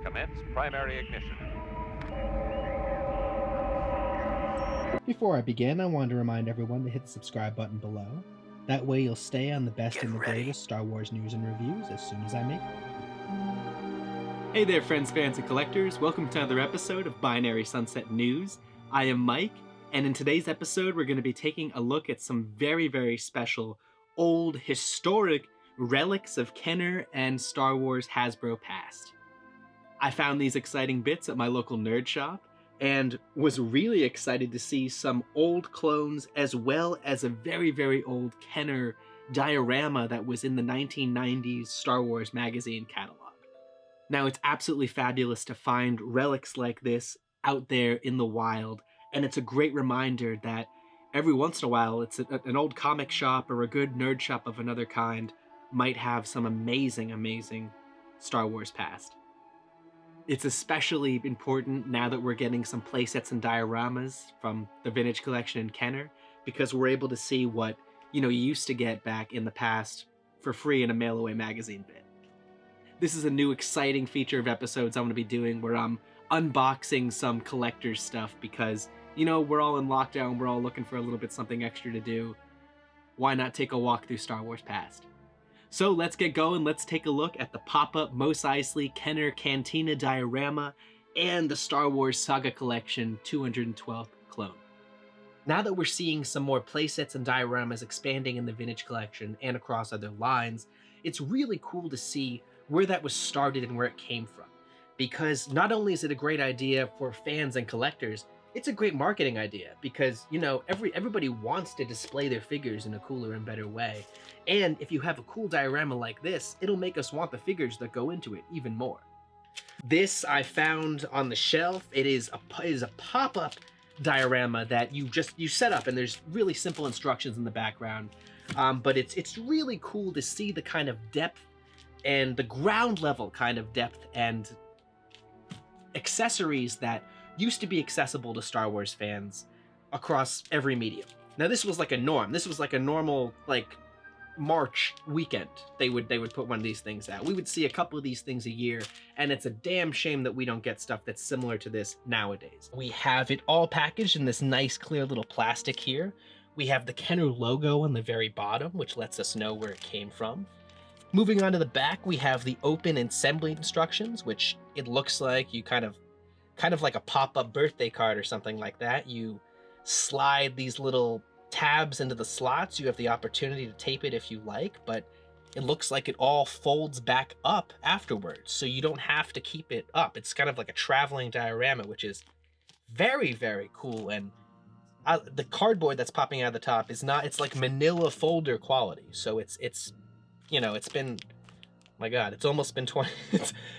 Commence primary ignition. Before I begin, I wanted to remind everyone to hit the subscribe button below. That way you'll stay on the best and the greatest Star Wars news and reviews as soon as I make them. Hey there, friends, fans, and collectors. Welcome to another episode of Binary Sunset News. I am Mike, and in today's episode, we're going to be taking a look at some very, very special, old, historic relics of Kenner and Star Wars Hasbro past. I found these exciting bits at my local nerd shop, and was really excited to see some old clones as well as a very, very old Kenner diorama that was in the 1990s Star Wars magazine catalog. Now, it's absolutely fabulous to find relics like this out there in the wild, and it's a great reminder that every once in a while, it's an old comic shop or a good nerd shop of another kind might have some amazing, amazing Star Wars past. It's especially important now that we're getting some playsets and dioramas from the Vintage Collection in Kenner, because we're able to see what, you used to get back in the past for free in a mail-away magazine bit. This is a new exciting feature of episodes I'm going to be doing where I'm unboxing some collector's stuff because, we're all in lockdown, we're all looking for a little bit something extra to do. Why not take a walk through Star Wars past? So let's get going. Let's take a look at the pop-up Mos Eisley Kenner Cantina diorama and the Star Wars Saga Collection 212th clone. Now that we're seeing some more playsets and dioramas expanding in the Vintage Collection and across other lines, it's really cool to see where that was started and where it came from. Because not only is it a great idea for fans and collectors, it's a great marketing idea because, everybody wants to display their figures in a cooler and better way. And if you have a cool diorama like this, it'll make us want the figures that go into it even more. This I found on the shelf. It is a pop-up diorama that you set up, and there's really simple instructions in the background. But it's really cool to see the kind of depth and the ground level kind of depth and accessories that used to be accessible to Star Wars fans across every medium. Now this was like a norm. This was like a normal, March weekend. They would put one of these things out. We would see a couple of these things a year, and it's a damn shame that we don't get stuff that's similar to this nowadays. We have it all packaged in this nice clear little plastic here. We have the Kenner logo on the very bottom, which lets us know where it came from. Moving on to the back, we have the open assembly instructions, which it looks like you kind of like a pop-up birthday card or something like that. You slide these little tabs into the slots. You have the opportunity to tape it if you like, but it looks like it all folds back up afterwards, so you don't have to keep it up. It's kind of like a traveling diorama, which is very, very cool. And the cardboard that's popping out of the top is not, it's like manila folder quality. So it's been, my God, it's almost been 20,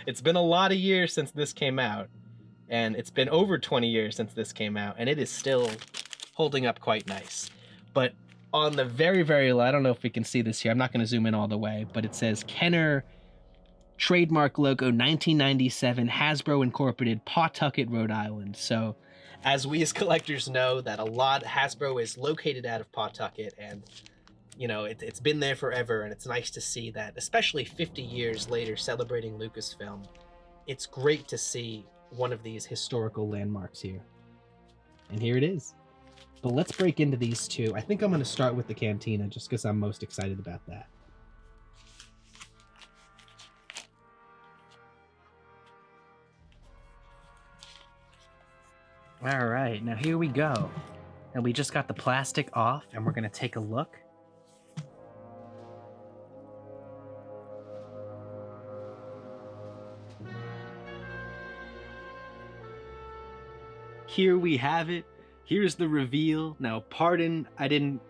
it's been a lot of years since this came out. And it's been over 20 years since this came out, and it is still holding up quite nice. But on the very, very, I don't know if we can see this here. I'm not going to zoom in all the way, but it says Kenner trademark logo 1997 Hasbro Incorporated, Pawtucket, Rhode Island. So as we as collectors know that Hasbro is located out of Pawtucket, and it's been there forever, and it's nice to see that, especially 50 years later celebrating Lucasfilm. It's great to see one of these historical landmarks here. And here it is. But let's break into these two. I think I'm going to start with the Cantina just because I'm most excited about that. All right, now here we go. And we just got the plastic off, and we're going to take a look. Here we have it. Here's the reveal. Now, pardon, I didn't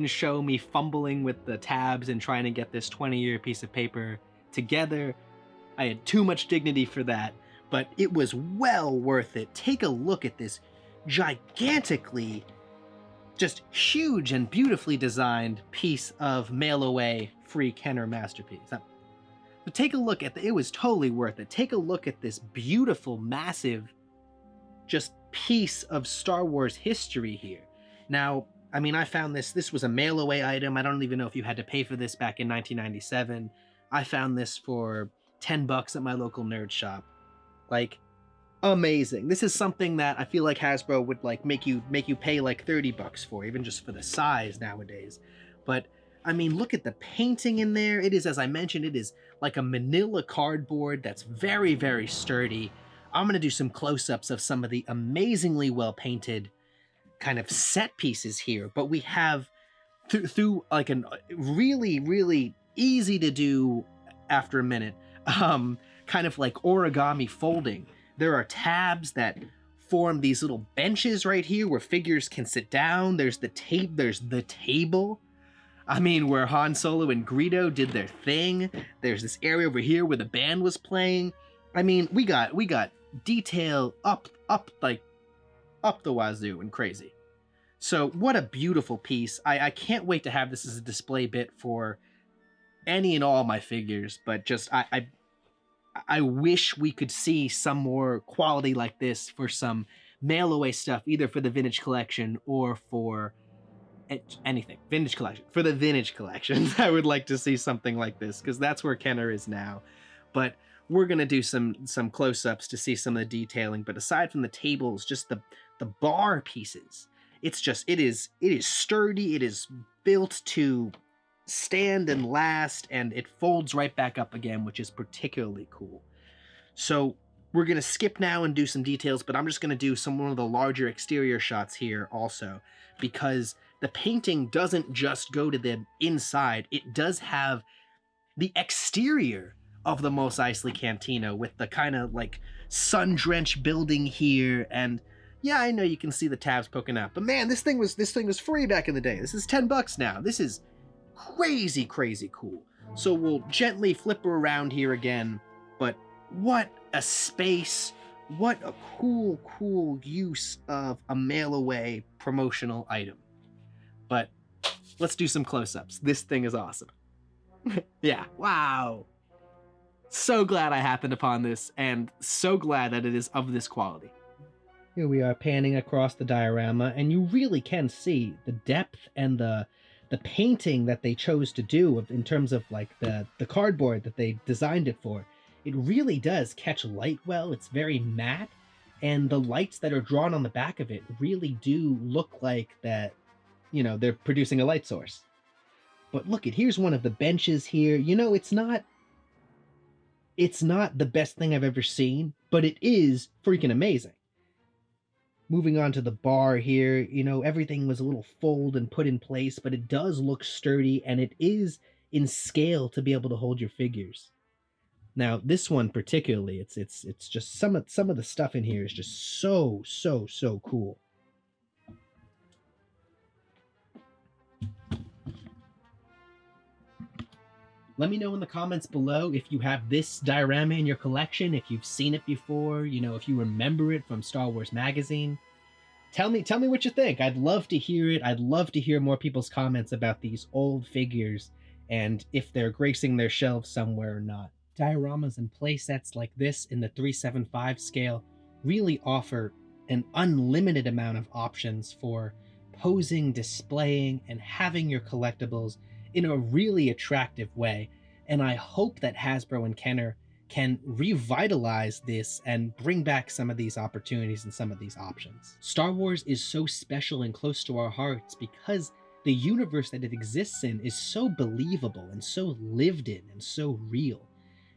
show me fumbling with the tabs and trying to get this 20-year piece of paper together. I had too much dignity for that, but it was well worth it. Take a look at this gigantically, just huge and beautifully designed piece of mail-away free Kenner masterpiece. But take a look at it was totally worth it. Take a look at this beautiful, massive, just piece of Star Wars history here. Now, I found this was a mail-away item. I don't even know if you had to pay for this back in 1997. I found this for $10 at my local nerd shop. Like, amazing. This is something that I feel like Hasbro would like make you pay like $30 for, even just for the size nowadays. But I mean, look at the painting in there. It is, as I mentioned, it is like a manila cardboard that's very, very sturdy. I'm going to do some close-ups of some of the amazingly well-painted kind of set pieces here, but we have through like a really, really easy to do after a minute, kind of like origami folding. There are tabs that form these little benches right here where figures can sit down. There's the table. I mean, where Han Solo and Greedo did their thing. There's this area over here where the band was playing. I mean, we got detail up the wazoo and crazy. So what a beautiful piece. I can't wait to have this as a display bit for any and all my figures, but just I wish we could see some more quality like this for some mail away stuff, either for the vintage collection or for anything. Vintage collection. For the vintage collection, I would like to see something like this, because that's where Kenner is now. But we're going to do some close-ups to see some of the detailing. But aside from the tables, just the bar pieces, it's just, it is sturdy. It is built to stand and last, and it folds right back up again, which is particularly cool. So we're going to skip now and do some details, but I'm just going to do one of the larger exterior shots here also, because the painting doesn't just go to the inside. It does have the exterior of the Mos Eisley Cantina with the kind of like sun-drenched building here. And yeah, I know you can see the tabs poking out, but man, this thing was free back in the day. This is $10 now. This is crazy, crazy cool. So we'll gently flip her around here again, but what a space. What a cool use of a mail-away promotional item. But let's do some close-ups. This thing is awesome. Yeah, wow. So glad I happened upon this, and so glad that it is of this quality. Here we are panning across the diorama, and you really can see the depth and the painting that they chose to do in terms of like the cardboard that they designed it for. It really does catch light well. It's very matte, and the lights that are drawn on the back of it really do look like that, you know, they're producing a light source. But look, here's one of the benches here. You know, it's not the best thing I've ever seen, but it is freaking amazing. Moving on to the bar here, you know, everything was a little fold and put in place, but it does look sturdy, and it is in scale to be able to hold your figures. Now, this one particularly, it's just some of the stuff in here is just so cool. Let me know in the comments below if you have this diorama in your collection, if you've seen it before, you know, if you remember it from Star Wars Magazine. Tell me what you think. I'd love to hear it. I'd love to hear more people's comments about these old figures and if they're gracing their shelves somewhere or not. Dioramas and playsets like this in the 375 scale really offer an unlimited amount of options for posing, displaying, and having your collectibles in a really attractive way, and I hope that Hasbro and Kenner can revitalize this and bring back some of these opportunities and some of these options. Star Wars is so special and close to our hearts because the universe that it exists in is so believable and so lived in and so real.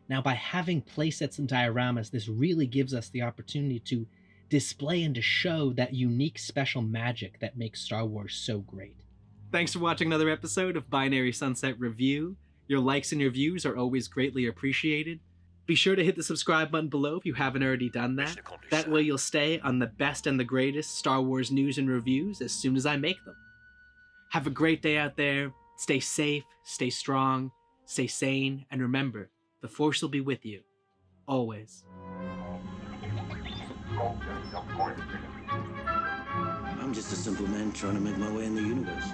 Now, by having playsets and dioramas, this really gives us the opportunity to display and to show that unique special magic that makes Star Wars so great. Thanks for watching another episode of Binary Sunset Review. Your likes and your views are always greatly appreciated. Be sure to hit the subscribe button below if you haven't already done that. That way you'll stay on the best and the greatest Star Wars news and reviews as soon as I make them. Have a great day out there. Stay safe, stay strong, stay sane, and remember, the Force will be with you. Always. I'm just a simple man trying to make my way in the universe.